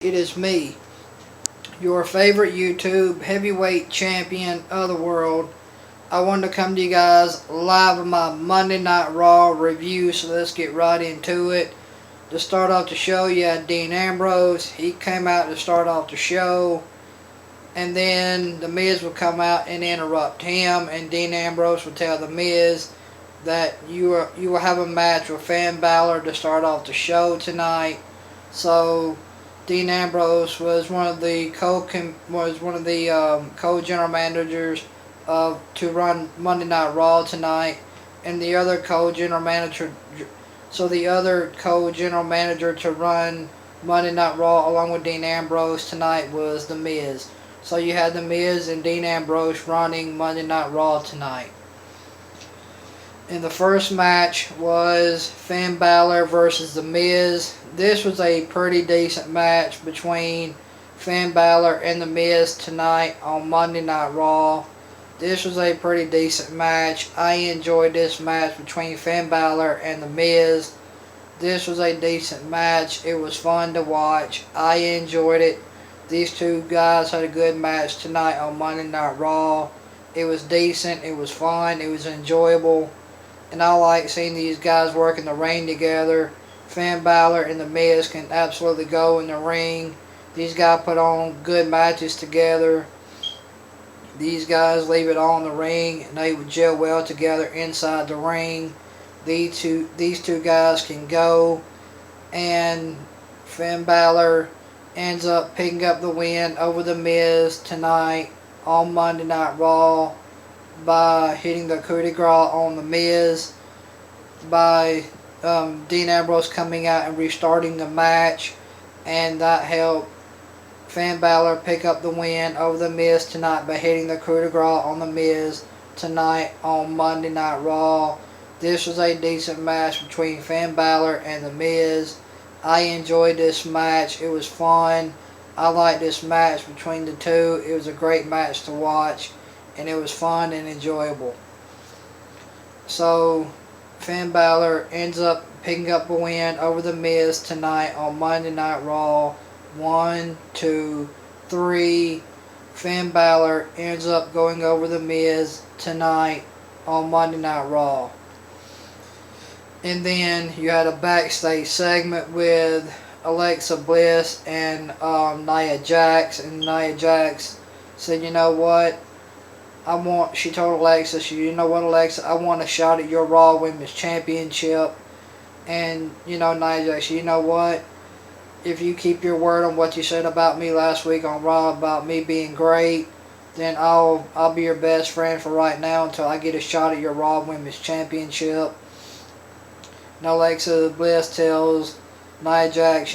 It is me, your favorite YouTube heavyweight champion of the world. I wanted to come to you guys live with my Monday Night Raw review, so let's get right into it. To start off the show, you had Dean Ambrose. He came out to start off the show, and then The Miz would come out and interrupt him, and Dean Ambrose would tell The Miz that you will have a match with Finn Balor to start off the show tonight. So Dean Ambrose was one of the co-general managers to run Monday Night Raw tonight, and the other co-general manager. So the other co-general manager to run Monday Night Raw along with Dean Ambrose tonight was The Miz. So you had The Miz and Dean Ambrose running Monday Night Raw tonight. And the first match was Finn Balor versus The Miz. This was a pretty decent match between Finn Balor and The Miz tonight on Monday Night Raw. This was a pretty decent match. I enjoyed this match between Finn Balor and The Miz. This was a decent match. It was fun to watch. I enjoyed it. These two guys had a good match tonight on Monday Night Raw. It was decent. It was fun. It was enjoyable. And I like seeing these guys work in the ring together. Finn Balor and The Miz can absolutely go in the ring. These guys put on good matches together. These guys leave it all in the ring, and they would gel well together inside the ring. These two guys can go, and Finn Balor ends up picking up the win over The Miz tonight on Monday Night Raw by hitting the coup de grace on The Miz, by Dean Ambrose coming out and restarting the match, and that helped Finn Balor pick up the win over The Miz tonight by hitting the coup de grace on The Miz tonight on Monday Night Raw. This was a decent match between Finn Balor and The Miz. I enjoyed this match. It was fun. I liked this match between the two. It was a great match to watch, and it was fun and enjoyable. So Finn Balor ends up picking up a win over The Miz tonight on Monday Night Raw. 1, 2, 3. Finn Balor ends up going over The Miz tonight on Monday Night Raw. And then you had a backstage segment with Alexa Bliss and Nia Jax. And Nia Jax said, "You know what? She told Alexa, "You know what, Alexa? I want a shot at your Raw Women's Championship." And, Nia Jax, "You know what? If you keep your word on what you said about me last week on Raw about me being great, then I'll be your best friend for right now until I get a shot at your Raw Women's Championship." And Alexa Bliss tells Nia Jax,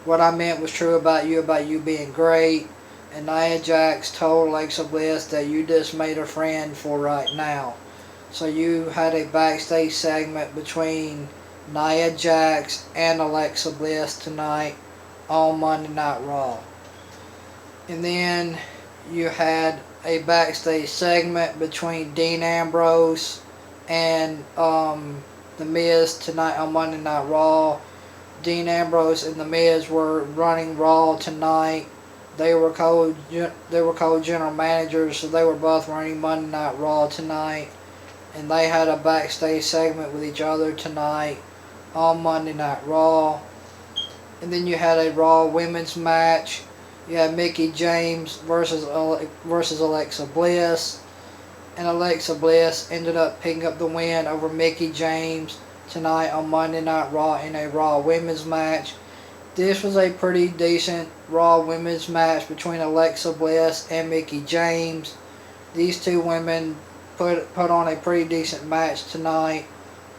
what I meant was true about you being great. And Nia Jax told Alexa Bliss that you just made a friend for right now. So you had a backstage segment between Nia Jax and Alexa Bliss tonight on Monday Night Raw. And then you had a backstage segment between Dean Ambrose and The Miz tonight on Monday Night Raw. Dean Ambrose and The Miz were running Raw tonight. They were co-general managers, so they were both running Monday Night Raw tonight. And they had a backstage segment with each other tonight on Monday Night Raw. And then you had a Raw women's match. You had Mickie James versus Alexa Bliss. And Alexa Bliss ended up picking up the win over Mickie James tonight on Monday Night Raw in a Raw women's match. This was a pretty decent Raw women's match between Alexa Bliss and Mickie James. These two women put on a pretty decent match tonight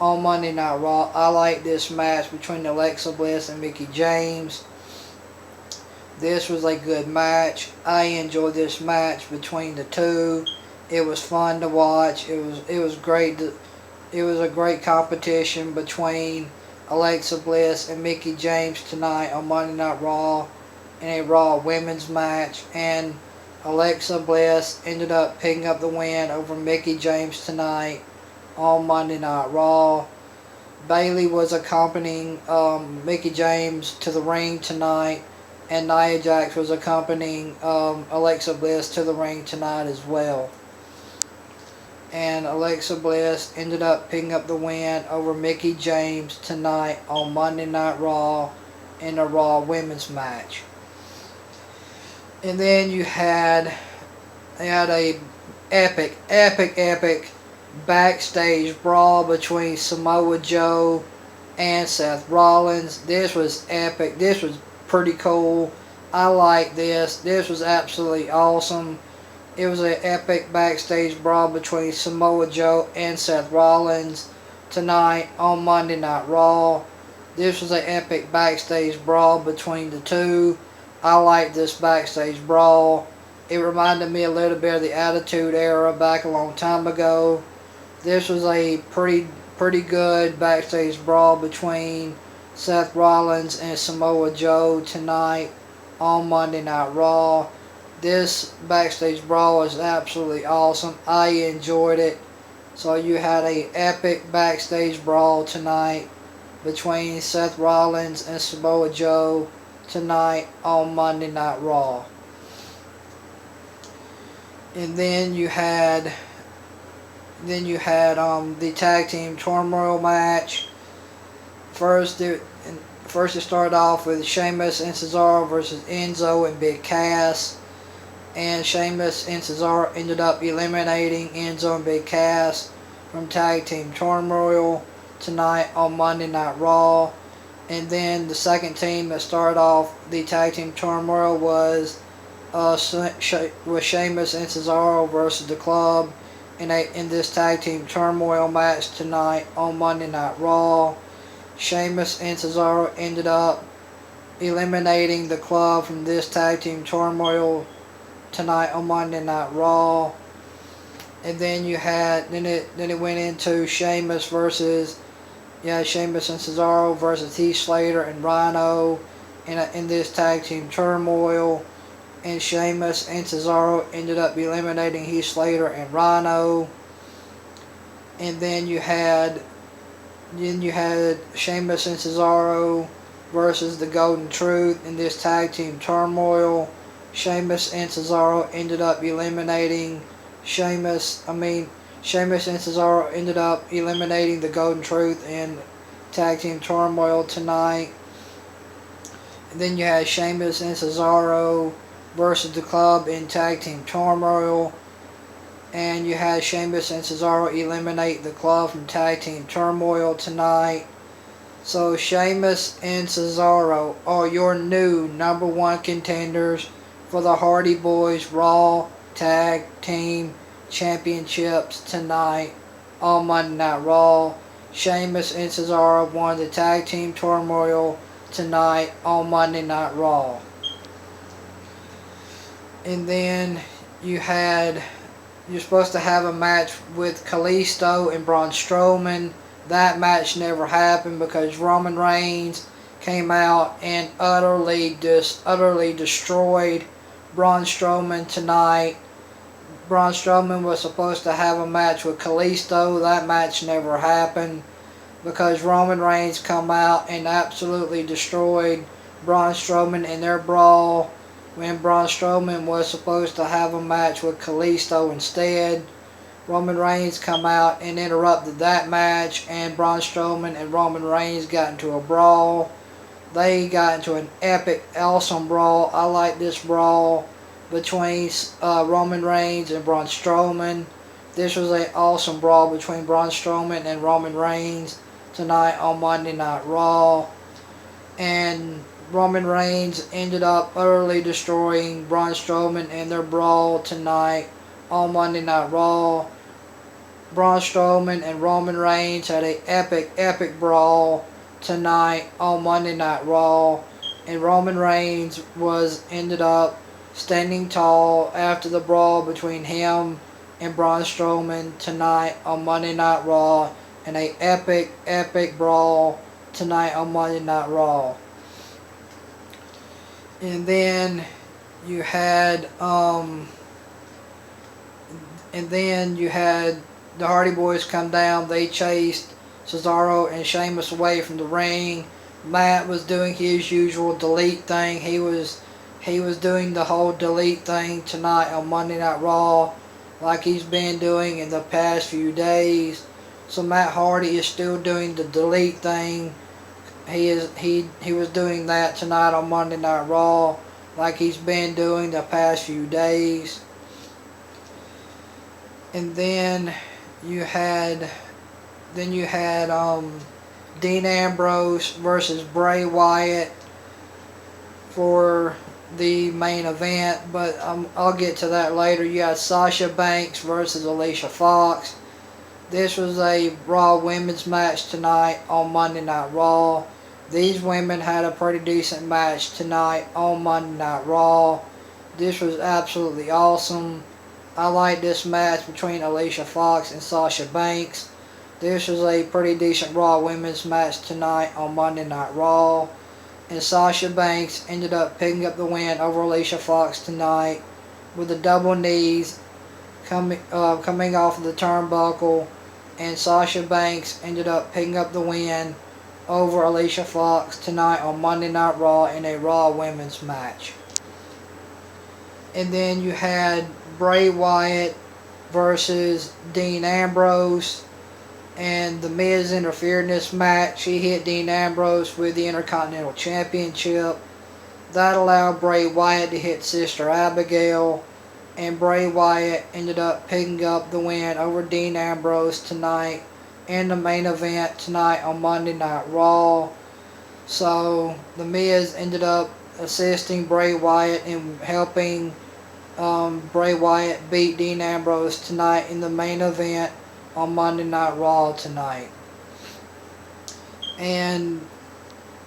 on Monday Night Raw. I like this match between Alexa Bliss and Mickie James. This was a good match. I enjoyed this match between the two. It was fun to watch. It was great. It was a great competition between Alexa Bliss and Mickie James tonight on Monday Night Raw in a Raw women's match. And Alexa Bliss ended up picking up the win over Mickie James tonight on Monday Night Raw. Bailey was accompanying Mickie James to the ring tonight, and Nia Jax was accompanying Alexa Bliss to the ring tonight as well. And Alexa Bliss ended up picking up the win over Mickie James tonight on Monday Night Raw in a Raw Women's match. And then you had a epic backstage brawl between Samoa Joe and Seth Rollins. This was epic. This was pretty cool. I like this. This was absolutely awesome. It was an epic backstage brawl between Samoa Joe and Seth Rollins tonight on Monday Night Raw. This was an epic backstage brawl between the two. I like this backstage brawl. It reminded me a little bit of the Attitude Era back a long time ago. This was a pretty good backstage brawl between Seth Rollins and Samoa Joe tonight on Monday Night Raw. This backstage brawl was absolutely awesome. I enjoyed it. So you had a epic backstage brawl tonight between Seth Rollins and Samoa Joe tonight on Monday Night Raw. And then you had the tag team turmoil match. First it started off with Sheamus and Cesaro versus Enzo and Big Cass. And Sheamus and Cesaro ended up eliminating Enzo and Big Cass from Tag Team Turmoil tonight on Monday Night Raw. And then the second team that started off the Tag Team Turmoil was Sheamus and Cesaro versus the Club in this Tag Team Turmoil match tonight on Monday Night Raw. Sheamus and Cesaro ended up eliminating the Club from this Tag Team Turmoil tonight on Monday Night Raw. And then it went into Sheamus and Cesaro versus Heath Slater and Rhino in this Tag Team Turmoil. And Sheamus and Cesaro ended up eliminating Heath Slater and Rhino. And then you had Sheamus and Cesaro versus the Golden Truth in this Tag Team Turmoil. Sheamus and Cesaro ended up eliminating Sheamus and Cesaro ended up eliminating the Golden Truth in Tag Team Turmoil tonight. And then you had Sheamus and Cesaro versus the Club in Tag Team Turmoil. And you had Sheamus and Cesaro eliminate the Club from Tag Team Turmoil tonight. So Sheamus and Cesaro are your new number one contenders for the Hardy Boys Raw Tag Team Championships tonight on Monday Night Raw. Sheamus and Cesaro won the Tag Team Turmoil tonight on Monday Night Raw. And then you're supposed to have a match with Kalisto and Braun Strowman. That match never happened because Roman Reigns came out and utterly destroyed Braun Strowman tonight. Braun Strowman was supposed to have a match with Kalisto. That match never happened because Roman Reigns come out and absolutely destroyed Braun Strowman in their brawl when Braun Strowman was supposed to have a match with Kalisto instead. Roman Reigns come out and interrupted that match, and Braun Strowman and Roman Reigns got into a brawl. They got into an epic, awesome brawl. I like this brawl between Roman Reigns and Braun Strowman. This was an awesome brawl between Braun Strowman and Roman Reigns tonight on Monday Night Raw. And Roman Reigns ended up utterly destroying Braun Strowman in their brawl tonight on Monday Night Raw. Braun Strowman and Roman Reigns had an epic brawl tonight on Monday Night Raw, and Roman Reigns ended up standing tall after the brawl between him and Braun Strowman tonight on Monday Night Raw, and an epic brawl tonight on Monday Night Raw. And then you had the Hardy Boys come down. They chased Cesaro and Sheamus away from the ring. Matt was doing his usual delete thing. He was doing the whole delete thing tonight on Monday Night Raw, like he's been doing in the past few days. So Matt Hardy is still doing the delete thing. He was doing that tonight on Monday Night Raw, like he's been doing the past few days. And then you had Dean Ambrose versus Bray Wyatt for the main event, but I'll get to that later. You had Sasha Banks versus Alicia Fox. This was a Raw women's match tonight on Monday Night Raw. These women had a pretty decent match tonight on Monday Night Raw. This was absolutely awesome. I like this match between Alicia Fox and Sasha Banks. This was a pretty decent Raw women's match tonight on Monday Night Raw. And Sasha Banks ended up picking up the win over Alicia Fox tonight with the double knees coming off of the turnbuckle. And Sasha Banks ended up picking up the win over Alicia Fox tonight on Monday Night Raw in a Raw women's match. And then you had Bray Wyatt versus Dean Ambrose. And The Miz interfered in this match. He hit Dean Ambrose with the Intercontinental Championship. That allowed Bray Wyatt to hit Sister Abigail. And Bray Wyatt ended up picking up the win over Dean Ambrose tonight in the main event tonight on Monday Night Raw. So The Miz ended up assisting Bray Wyatt in helping Bray Wyatt beat Dean Ambrose tonight in the main event on Monday Night Raw tonight. And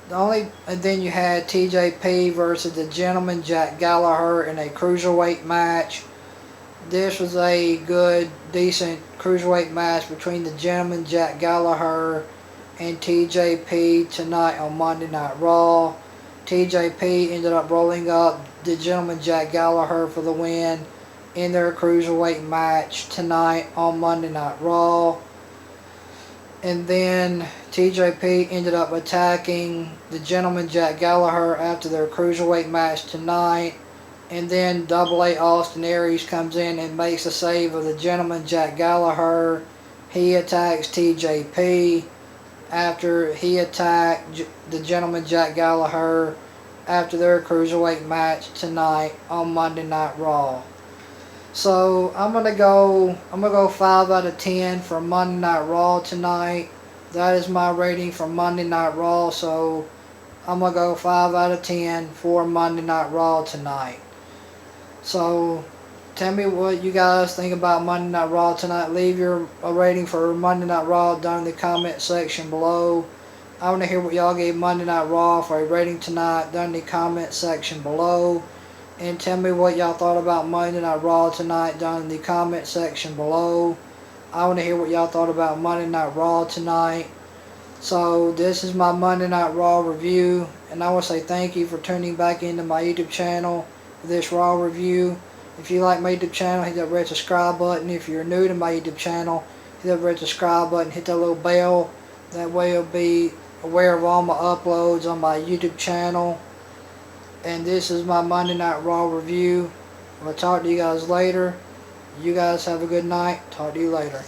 then you had TJP versus the Gentleman Jack Gallagher in a cruiserweight match. This was a good, decent cruiserweight match between the Gentleman Jack Gallagher and TJP tonight on Monday Night Raw. TJP ended up rolling up the Gentleman Jack Gallagher for the win in their cruiserweight match tonight on Monday Night Raw. And then TJP ended up attacking the Gentleman Jack Gallagher after their cruiserweight match tonight. And then Double A Austin Aries comes in and makes a save of the Gentleman Jack Gallagher. He attacks TJP after he attacked the Gentleman Jack Gallagher after their cruiserweight match tonight on Monday Night Raw. So I'm gonna go 5 out of 10 for Monday Night Raw tonight. That is my rating for Monday Night Raw. So I'm gonna go 5 out of 10 for Monday Night Raw tonight. So tell me what you guys think about Monday Night Raw tonight. Leave your rating for Monday Night Raw down in the comment section below. I want to hear what y'all gave Monday Night Raw for a rating tonight down in the comment section below. And tell me what y'all thought about Monday Night Raw tonight down in the comment section below. I want to hear what y'all thought about Monday Night Raw tonight. So this is my Monday Night Raw review. And I want to say thank you for tuning back into my YouTube channel for this Raw review. If you like my YouTube channel, hit that red subscribe button. If you're new to my YouTube channel, hit that red subscribe button. Hit that little bell. That way you'll be aware of all my uploads on my YouTube channel. And this is my Monday Night Raw review. I'll talk to you guys later. You guys have a good night. Talk to you later.